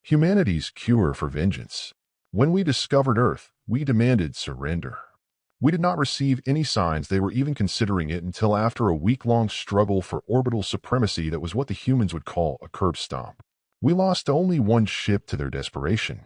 Humanity's cure for vengeance. When we discovered Earth, we demanded surrender. We did not receive any signs they were even considering it until after a week-long struggle for orbital supremacy that was what the humans would call a curb stomp. We lost only one ship to their desperation.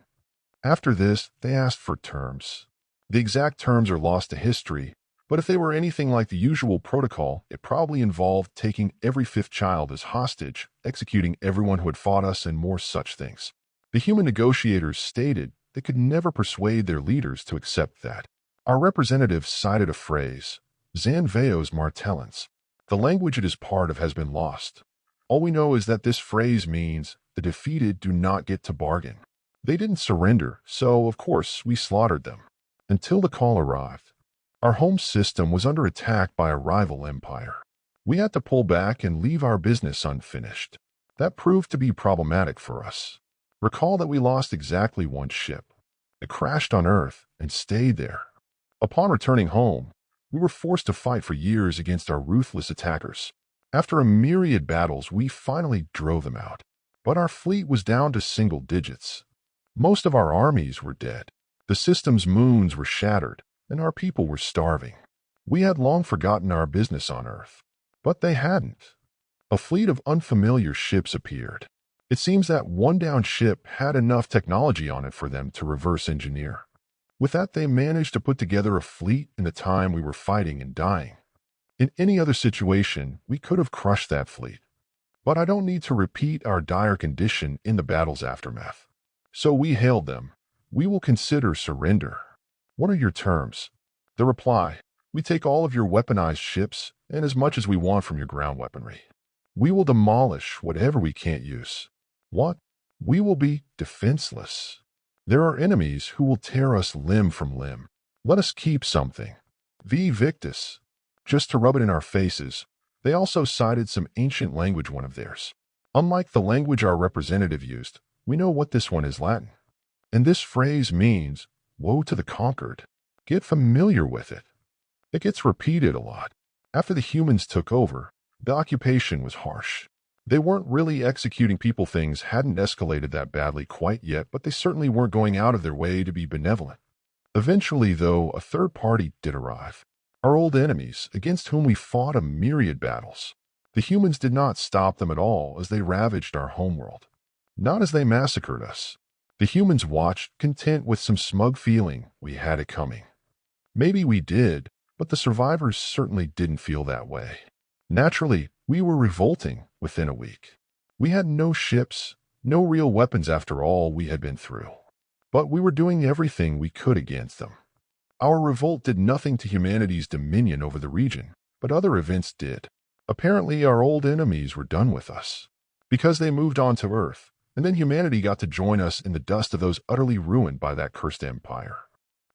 After this, they asked for terms. The exact terms are lost to history, but if they were anything like the usual protocol, it probably involved taking every fifth child as hostage, executing everyone who had fought us, and more such things. The human negotiators stated they could never persuade their leaders to accept that. Our representatives cited a phrase, Zan Veos Martellans. The language it is part of has been lost. All we know is that this phrase means the defeated do not get to bargain. They didn't surrender, so of course we slaughtered them. Until the call arrived. Our home system was under attack by a rival empire. We had to pull back and leave our business unfinished. That proved to be problematic for us. Recall that we lost exactly one ship. It crashed on Earth and stayed there. Upon returning home, we were forced to fight for years against our ruthless attackers. After a myriad battles, we finally drove them out. But our fleet was down to single digits. Most of our armies were dead. The system's moons were shattered, and our people were starving. We had long forgotten our business on Earth. But they hadn't. A fleet of unfamiliar ships appeared. It seems that one downed ship had enough technology on it for them to reverse engineer. With that, they managed to put together a fleet in the time we were fighting and dying. In any other situation, we could have crushed that fleet. But I don't need to repeat our dire condition in the battle's aftermath. So we hailed them. We will consider surrender. What are your terms? The reply, we take all of your weaponized ships and as much as we want from your ground weaponry. We will demolish whatever we can't use. What? We will be defenseless. There are enemies who will tear us limb from limb. Let us keep something. V Victus. Just to rub it in our faces, they also cited some ancient language, one of theirs. Unlike the language our representative used, we know what this one is Latin. And this phrase means, woe to the conquered. Get familiar with it. It gets repeated a lot. After the humans took over, the occupation was harsh. They weren't really executing people. Things hadn't escalated that badly quite yet, but they certainly weren't going out of their way to be benevolent. Eventually, though, a third party did arrive. Our old enemies, against whom we fought a myriad battles. The humans did not stop them at all as they ravaged our homeworld. Not as they massacred us. The humans watched, content with some smug feeling we had it coming. Maybe we did, but the survivors certainly didn't feel that way. Naturally, we were revolting within a week. We had no ships, no real weapons after all we had been through. But we were doing everything we could against them. Our revolt did nothing to humanity's dominion over the region, but other events did. Apparently, our old enemies were done with us. Because they moved on to Earth, and then humanity got to join us in the dust of those utterly ruined by that cursed empire.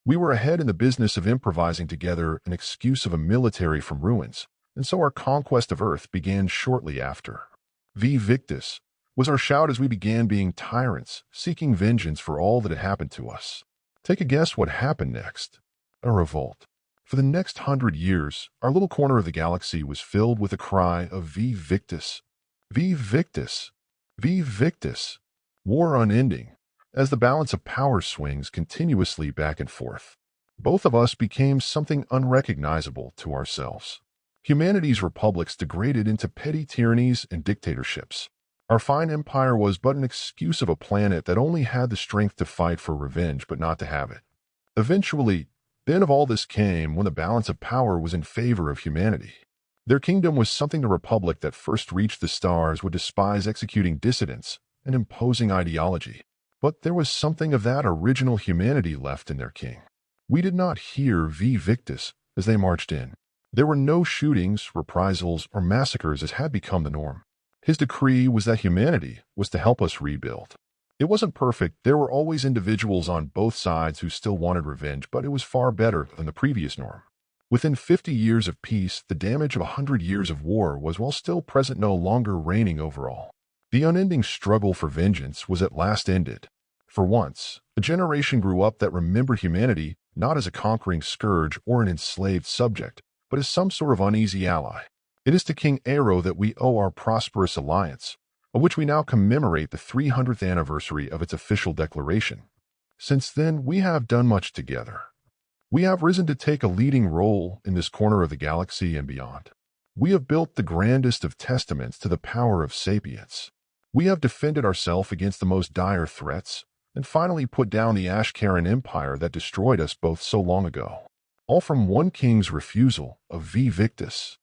We were ahead in the business of improvising together an excuse of a military from ruins, and so our conquest of Earth began shortly after. V Victus was our shout as we began being tyrants, seeking vengeance for all that had happened to us. Take a guess what happened next. A revolt. For the next 100 years, our little corner of the galaxy was filled with a cry of V Victus. V Victus. V Victus. War unending, as the balance of power swings continuously back and forth. Both of us became something unrecognizable to ourselves. Humanity's republics degraded into petty tyrannies and dictatorships. Our fine empire was but an excuse of a planet that only had the strength to fight for revenge but not to have it. Eventually, the end of all this came when the balance of power was in favor of humanity. Their kingdom was something the republic that first reached the stars would despise, executing dissidents and imposing ideology. But there was something of that original humanity left in their king. We did not hear V Victus as they marched in. There were no shootings, reprisals, or massacres as had become the norm. His decree was that humanity was to help us rebuild. It wasn't perfect. There were always individuals on both sides who still wanted revenge, but it was far better than the previous norm. Within 50 years of peace, the damage of 100 years of war was, while still present, no longer reigning overall. The unending struggle for vengeance was at last ended. For once, a generation grew up that remembered humanity not as a conquering scourge or an enslaved subject, but as some sort of uneasy ally. It is to King Airo that we owe our prosperous alliance, of which we now commemorate the 300th anniversary of its official declaration. Since then, we have done much together. We have risen to take a leading role in this corner of the galaxy and beyond. We have built the grandest of testaments to the power of sapience. We have defended ourselves against the most dire threats, and finally put down the Ashkaran Empire that destroyed us both so long ago. All from one king's refusal of V Victus.